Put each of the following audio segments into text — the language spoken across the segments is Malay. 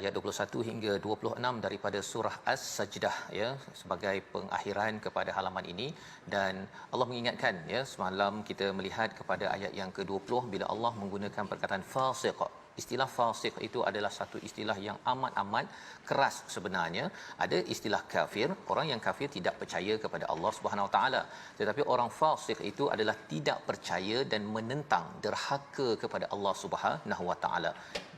ayat 21 hingga 26 daripada surah As-Sajdah, ya, sebagai pengakhiran kepada halaman ini. Dan Allah mengingatkan, ya, semalam kita melihat kepada ayat yang ke-20 bila Allah menggunakan perkataan fasiq. Istilah fasiq itu adalah satu istilah yang amat-amat keras sebenarnya. Ada istilah kafir, orang yang kafir tidak percaya kepada Allah Subhanahu Wa Taala. Tetapi orang fasik itu adalah tidak percaya dan menentang, derhaka kepada Allah Subhanahu Wa Taala.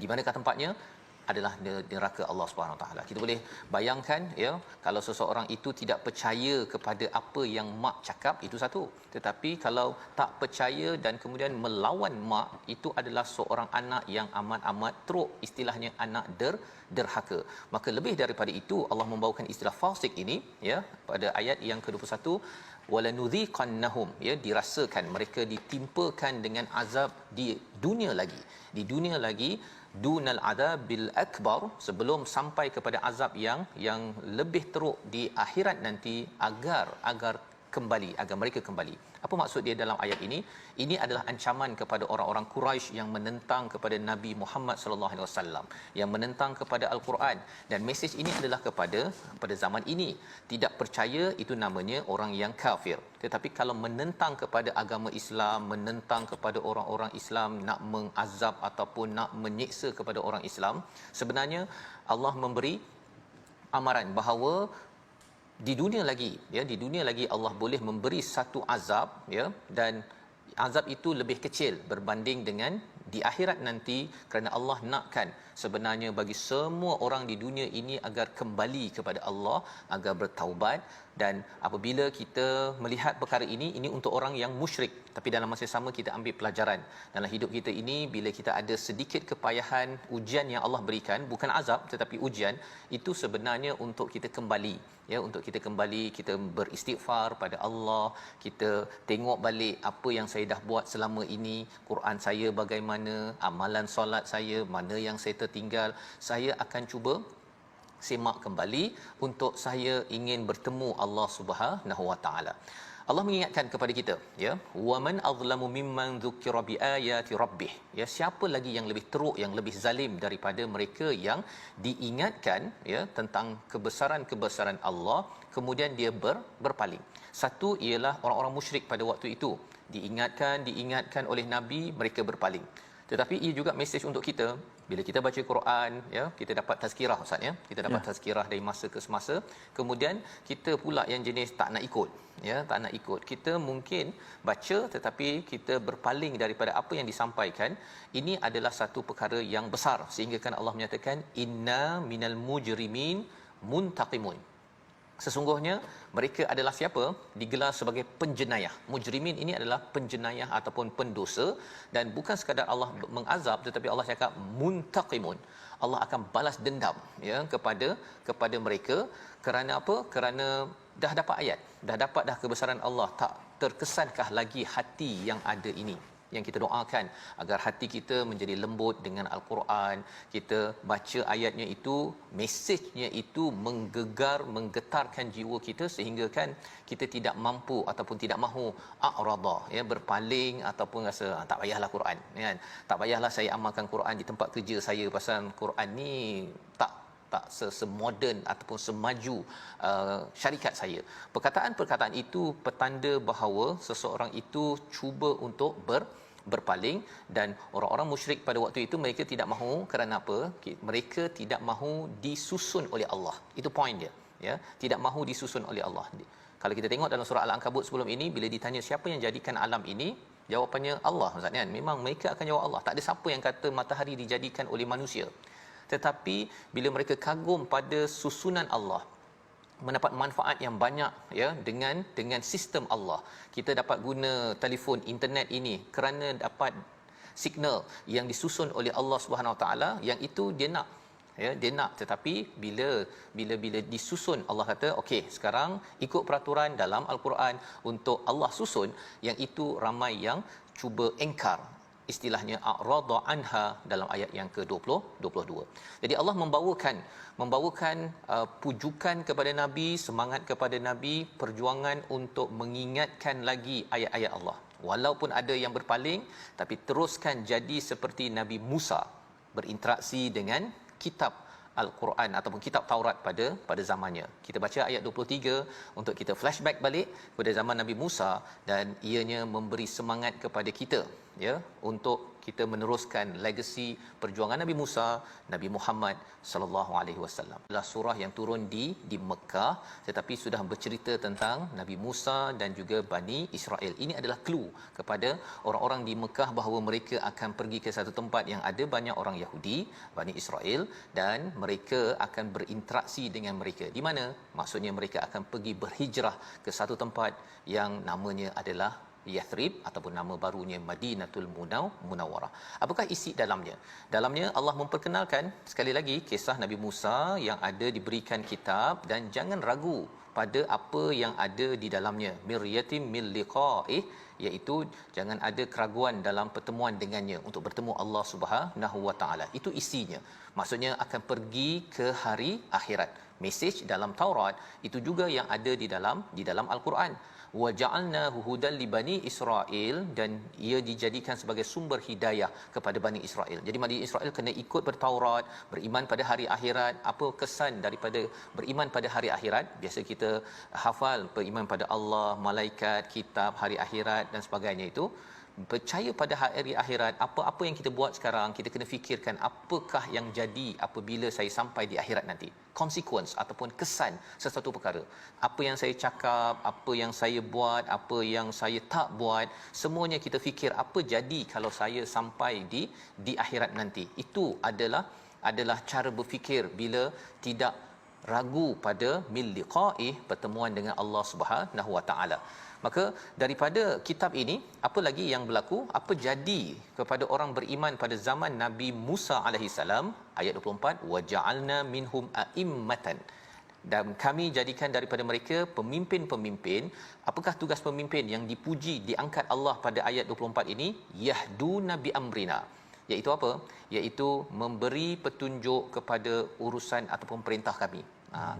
Di manakah tempatnya? Adalah neraka Allah Subhanahu Wa Taala. Kita boleh bayangkan, ya, kalau seseorang itu tidak percaya kepada apa yang mak cakap, itu satu. Tetapi kalau tak percaya dan kemudian melawan mak, itu adalah seorang anak yang amat-amat teruk, istilahnya anak derhaka. Maka lebih daripada itu Allah membawakan istilah fasik ini, ya, pada ayat yang ke-21, walanudhiqannahum, ya, dirasakan mereka ditimpakan dengan azab di dunia lagi. Di dunia lagi, dunal adabil akbar, sebelum sampai kepada azab yang lebih teruk di akhirat nanti, agar kembali, agar mereka kembali. Apa maksud dia dalam ayat ini? Ini adalah ancaman kepada orang-orang Quraisy yang menentang kepada Nabi Muhammad sallallahu alaihi wasallam, yang menentang kepada Al-Quran. Dan mesej ini adalah pada zaman ini. Tidak percaya itu namanya orang yang kafir. Tetapi kalau menentang kepada agama Islam, menentang kepada orang-orang Islam, nak mengazab ataupun nak menyiksa kepada orang Islam, sebenarnya Allah memberi amaran bahawa di dunia lagi, ya, di dunia lagi Allah boleh memberi satu azab, ya, dan azab itu lebih kecil berbanding dengan di akhirat nanti, kerana Allah nakkan sebenarnya bagi semua orang di dunia ini agar kembali kepada Allah, agar bertaubat. Dan apabila kita melihat perkara ini untuk orang yang musyrik. Tapi dalam masa yang sama kita ambil pelajaran dalam hidup kita ini, bila kita ada sedikit kepayahan, ujian yang Allah berikan, bukan azab tetapi ujian, itu sebenarnya untuk kita kembali, ya, untuk kita kembali, kita beristighfar pada Allah, kita tengok balik apa yang saya dah buat selama ini, Quran saya bagaimana, amalan solat saya mana yang saya tertinggal, saya akan cuba semak kembali untuk saya ingin bertemu Allah Subhanahu Wa Taala. Allah mengingatkan kepada kita, ya, waman azlamu mimman dzukira biayati rabbih, ya, siapa lagi yang lebih teruk, yang lebih zalim daripada mereka yang diingatkan, ya, tentang kebesaran Allah, kemudian dia berpaling. Satu ialah orang-orang musyrik pada waktu itu, diingatkan oleh nabi, mereka berpaling. Tetapi ia juga mesej untuk kita. Bila kita baca Quran, ya, kita dapat tazkirah, Ustaz, ya, kita dapat tazkirah dari masa ke semasa. Kemudian kita pula yang jenis tak nak ikut, ya, tak nak ikut. Kita mungkin baca tetapi kita berpaling daripada apa yang disampaikan. Ini adalah satu perkara yang besar, sehingga kan Allah menyatakan inna minal mujrimin muntaqimun. Sesungguhnya mereka adalah siapa? Digelar sebagai penjenayah. Mujrimin ini adalah penjenayah ataupun pendosa, dan bukan sekadar Allah mengazab, tetapi Allah cakap muntaqimun. Allah akan balas dendam, ya, kepada mereka. Kerana apa? Kerana dah dapat ayat, dah dapat kebesaran Allah. Tak terkesankah lagi hati yang ada ini? Yang kita doakan agar hati kita menjadi lembut dengan Al-Quran, kita baca ayatnya itu, mesejnya itu menggegar, menggetarkan jiwa kita, sehingga kan kita tidak mampu ataupun tidak mahu a'rada, ya, berpaling ataupun rasa tak payahlah Quran, kan, tak payahlah saya amalkan Quran di tempat kerja saya, pasal Quran ni tak semoden ataupun semaju syarikat saya. Perkataan-perkataan itu petanda bahawa seseorang itu cuba untuk berpaling. Dan orang-orang musyrik pada waktu itu, mereka tidak mahu. Kerana apa? Mereka tidak mahu disusun oleh Allah. Itu point dia, ya, tidak mahu disusun oleh Allah. Kalau kita tengok dalam surah Al-Ankabut sebelum ini, bila ditanya siapa yang jadikan alam ini, jawapannya Allah, Ustaz, kan? Memang mereka akan jawab Allah. Tak ada siapa yang kata matahari dijadikan oleh manusia. Tetapi bila mereka kagum pada susunan Allah, mendapat manfaat yang banyak, ya, dengan sistem Allah. Kita dapat guna telefon, internet ini kerana dapat signal yang disusun oleh Allah Subhanahu Wa Taala, yang itu dia nak, ya, dia nak. Tetapi bila disusun, Allah kata okey, sekarang ikut peraturan dalam Al-Quran untuk Allah susun, yang itu ramai yang cuba engkar, istilahnya a'rada anha dalam ayat yang ke-22. Jadi Allah membawakan pujukan kepada Nabi, semangat kepada Nabi, perjuangan untuk mengingatkan lagi ayat-ayat Allah. Walaupun ada yang berpaling, tapi teruskan jadi seperti Nabi Musa, berinteraksi dengan kitab Al-Quran ataupun kitab Taurat pada zamannya. Kita baca ayat 23 untuk kita flashback balik pada zaman Nabi Musa, dan ianya memberi semangat kepada kita, ya, untuk kita meneruskan legasi perjuangan Nabi Musa, Nabi Muhammad sallallahu alaihi wasallam. Adalah surah yang turun di Mekah, tetapi sudah bercerita tentang Nabi Musa dan juga Bani Israel. Ini adalah clue kepada orang-orang di Mekah bahawa mereka akan pergi ke satu tempat yang ada banyak orang Yahudi, Bani Israel, dan mereka akan berinteraksi dengan mereka. Di mana? Maksudnya mereka akan pergi berhijrah ke satu tempat yang namanya adalah Yathrib ataupun nama barunya Madinatul Munawwarah. Apakah isi dalamnya? Dalamnya Allah memperkenalkan sekali lagi kisah Nabi Musa yang ada diberikan kitab, dan jangan ragu pada apa yang ada di dalamnya. Miryatim mil liqa'ih, iaitu jangan ada keraguan dalam pertemuan dengannya untuk bertemu Allah Subhanahu Wa Taala. Itu isinya. Maksudnya akan pergi ke hari akhirat. Mesej dalam Taurat itu juga yang ada di dalam Al-Quran. Wa ja'alnahu hudan li bani Israel, dan ia dijadikan sebagai sumber hidayah kepada Bani Israel. Jadi Bani Israel kena ikut bertaurat, beriman pada hari akhirat. Apa kesan daripada beriman pada hari akhirat? Biasa kita hafal beriman pada Allah, malaikat, kitab, hari akhirat dan sebagainya. Itu percaya pada hari akhirat. Apa-apa yang kita buat sekarang, kita kena fikirkan apakah yang jadi apabila saya sampai di akhirat nanti. Consequence ataupun kesan sesuatu perkara. Apa yang saya cakap, apa yang saya buat, apa yang saya tak buat, semuanya kita fikir apa jadi kalau saya sampai di akhirat nanti. Itu adalah cara berfikir bila tidak ragu pada mil liqa'ih, pertemuan dengan Allah Subhanahu Wa Taala. Maka daripada kitab ini, apa lagi yang berlaku? Apa jadi kepada orang beriman pada zaman Nabi Musa alaihi salam? Ayat 24, wa ja'alna minhum a'immatan, dan kami jadikan daripada mereka pemimpin-pemimpin. Apakah tugas pemimpin yang dipuji, diangkat Allah pada ayat 24 ini? Yahduna bi amrina, iaitu apa? Iaitu memberi petunjuk kepada urusan ataupun perintah kami.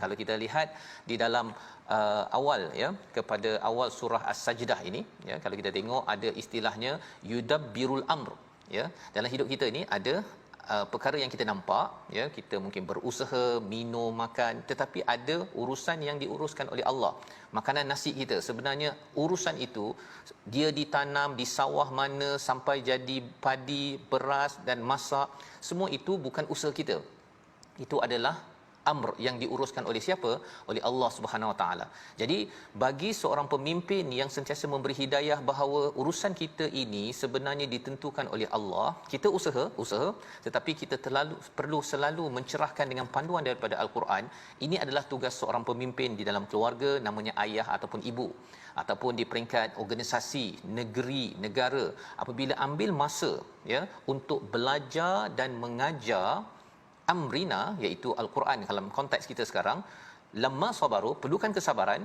Kalau kita lihat di dalam awal, ya, kepada awal surah As-Sajdah ini, ya, kalau kita tengok ada istilahnya yudabbirul amr, ya. Dalam hidup kita ini ada perkara yang kita nampak, ya, kita mungkin berusaha minum, makan, tetapi ada urusan yang diuruskan oleh Allah. Makanan nasi kita, sebenarnya urusan itu dia ditanam di sawah mana sampai jadi padi, beras dan masak, semua itu bukan usaha kita. Itu adalah amr yang diuruskan oleh siapa? Oleh Allah Subhanahu Wa Taala. Jadi bagi seorang pemimpin yang sentiasa memberi hidayah bahawa urusan kita ini sebenarnya ditentukan oleh Allah, kita usaha, tetapi kita perlu selalu mencerahkan dengan panduan daripada Al-Quran. Ini adalah tugas seorang pemimpin di dalam keluarga, namanya ayah ataupun ibu, ataupun di peringkat organisasi, negeri, negara. Apabila ambil masa, ya, untuk belajar dan mengajar amrina, iaitu Al-Quran dalam konteks kita sekarang, lamma sabaru, perlukan kesabaran.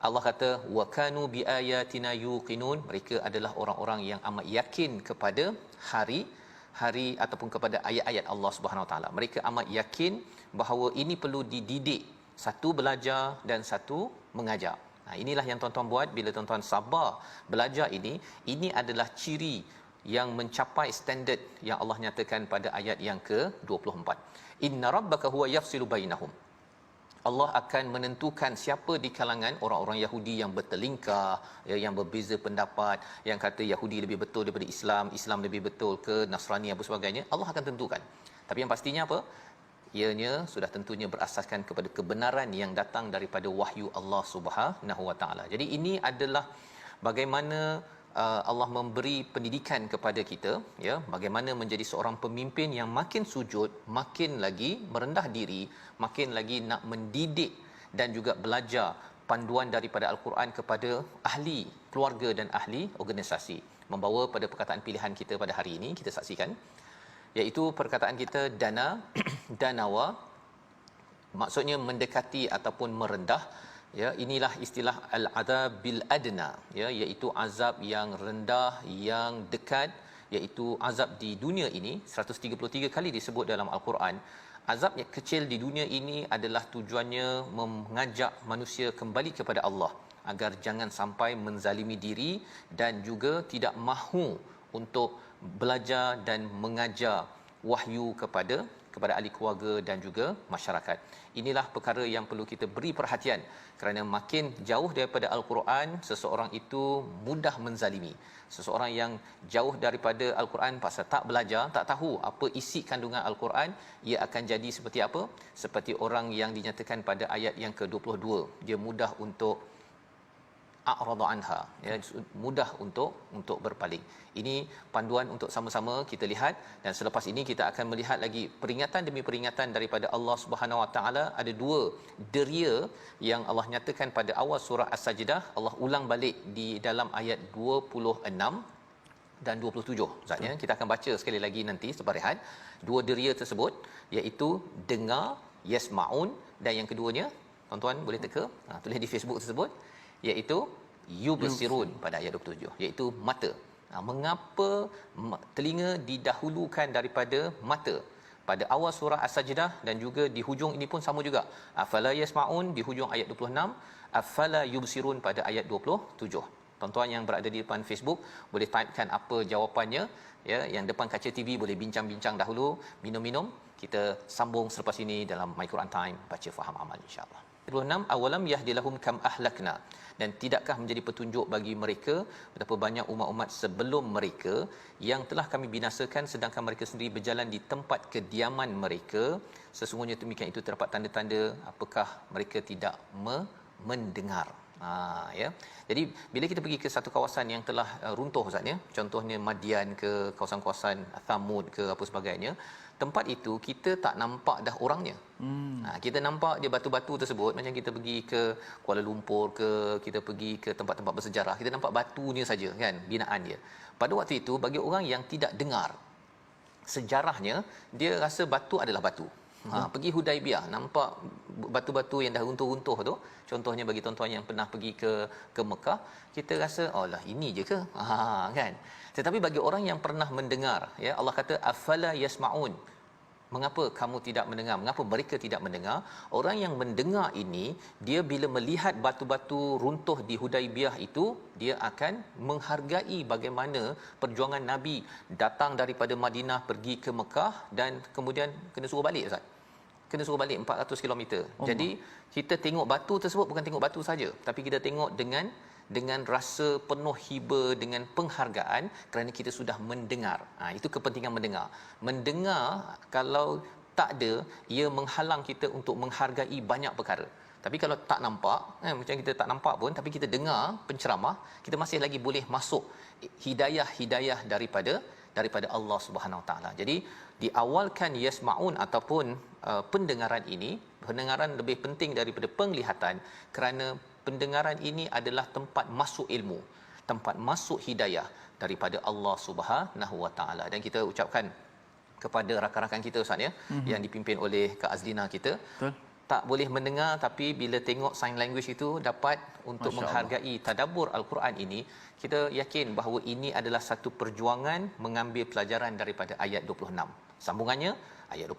Allah kata wa kanu biayatina yuqinun, mereka adalah orang-orang yang amat yakin kepada hari ataupun kepada ayat-ayat Allah Subhanahu Wa Taala. Mereka amat yakin bahawa ini perlu dididik, satu belajar dan satu mengajar. Inilah yang tuan-tuan buat bila tuan-tuan sabar belajar ini adalah ciri yang mencapai standard yang Allah nyatakan pada ayat yang ke-24. Inna rabbaka huwa yafsilu bainahum. Allah akan menentukan siapa di kalangan orang-orang Yahudi yang bertelingkah, ya, yang berbeza pendapat, yang kata Yahudi lebih betul daripada Islam, Islam lebih betul ke Nasrani apa sebagainya. Allah akan tentukan. Tapi yang pastinya apa? Ianya sudah tentunya berasaskan kepada kebenaran yang datang daripada wahyu Allah Subhanahu Wa Taala. Jadi ini adalah bagaimana Allah memberi pendidikan kepada kita, ya, bagaimana menjadi seorang pemimpin yang makin sujud, makin lagi merendah diri, makin lagi nak mendidik dan juga belajar panduan daripada Al-Quran kepada ahli keluarga dan ahli organisasi. Membawa pada perkataan pilihan kita pada hari ini, kita saksikan, iaitu perkataan kita danawa, maksudnya mendekati ataupun merendah. Ya, inilah istilah al-adab bil adna, ya, iaitu azab yang rendah, yang dekat, iaitu azab di dunia ini 133 kali disebut dalam Al-Quran. Azab yang kecil di dunia ini adalah tujuannya mengajak manusia kembali kepada Allah agar jangan sampai menzalimi diri dan juga tidak mahu untuk belajar dan mengajar wahyu kepada ahli keluarga dan juga masyarakat. Inilah perkara yang perlu kita beri perhatian, kerana makin jauh daripada al-Quran, seseorang itu mudah menzalimi. Seseorang yang jauh daripada al-Quran pasal tak belajar, tak tahu apa isi kandungan al-Quran, ia akan jadi seperti apa? Seperti orang yang dinyatakan pada ayat yang ke-22, dia mudah untuk a'rada anha, ya, mudah untuk berpaling. Ini panduan untuk sama-sama kita lihat, dan selepas ini kita akan melihat lagi peringatan demi peringatan daripada Allah Subhanahu Wa Taala. Ada dua deria yang Allah nyatakan pada awal surah As-Sajdah, Allah ulang balik di dalam ayat 26 dan 27. Ustaz, ya, kita akan baca sekali lagi nanti selepas rehat. Dua deria tersebut iaitu dengar, yasmaun, dan yang keduanya tuan-tuan boleh teka, tulis di Facebook tersebut, iaitu yubsirun pada ayat 27, iaitu mata. Mengapa telinga didahulukan daripada mata? Pada awal surah As-Sajdah dan juga di hujung ini pun sama juga. Afala yasmaun di hujung ayat 26, afala yubsirun pada ayat 27. Tuan-tuan yang berada di depan Facebook boleh typekan apa jawapannya, ya. Yang depan kaca TV boleh bincang-bincang dahulu, minum-minum. Kita sambung selepas ini dalam My Quran Time, baca faham amal, insya-Allah. 26, awalam yahdilahum kam ahlakna, dan tidakkah menjadi petunjuk bagi mereka betapa banyak umat-umat sebelum mereka yang telah kami binasakan, sedangkan mereka sendiri berjalan di tempat kediaman mereka. Sesungguhnya demikian itu terdapat tanda-tanda, apakah mereka tidak mendengar. Ya. Jadi bila kita pergi ke satu kawasan yang telah runtuh, Ustaz, ya, contohnya Madian ke, kawasan-kawasan Thamud ke apa sebagainya, tempat itu kita tak nampak dah orangnya. Kita nampak dia batu-batu tersebut, macam kita pergi ke Kuala Lumpur ke, kita pergi ke tempat-tempat bersejarah, kita nampak batunya saja, kan, binaan dia. Pada waktu itu bagi orang yang tidak dengar sejarahnya, dia rasa batu adalah batu. Pergi Hudaibiyah, nampak batu-batu yang dah runtuh-runtuh tu, contohnya bagi tuan-tuan yang pernah pergi ke Mekah, kita rasa oh lah ini je ke, kan. Tetapi bagi orang yang pernah mendengar, ya, Allah kata afala yasmaun, mengapa kamu tidak mendengar, mengapa mereka tidak mendengar? Orang yang mendengar ini, dia bila melihat batu-batu runtuh di Hudaibiyah itu, dia akan menghargai bagaimana perjuangan Nabi datang daripada Madinah pergi ke Mekah dan kemudian kena suruh balik, Ustaz. Kena suruh balik 400 km. Jadi kita tengok batu tersebut bukan tengok batu saja, tapi kita tengok dengan rasa penuh hiba, dengan penghargaan, kerana kita sudah mendengar. Itu kepentingan mendengar. Mendengar kalau tak ada, ia menghalang kita untuk menghargai banyak perkara. Tapi kalau tak nampak, macam kita tak nampak pun, tapi kita dengar penceramah, kita masih lagi boleh masuk hidayah-hidayah daripada Allah Subhanahu Wa Taala. Jadi diawalkan yasmaun ataupun pendengaran ini, pendengaran lebih penting daripada penglihatan, kerana pendengaran ini adalah tempat masuk ilmu, tempat masuk hidayah daripada Allah Subhanahu Wa Taala. Dan kita ucapkan kepada rakan-rakan kita, Ustaz, ya, yang dipimpin oleh Kak Azlina kita, betul, tak boleh mendengar tapi bila tengok sign language itu dapat untuk menghargai tadabbur al-Quran ini. Kita yakin bahawa ini adalah satu perjuangan mengambil pelajaran daripada ayat 26. Sambungannya ayat 20.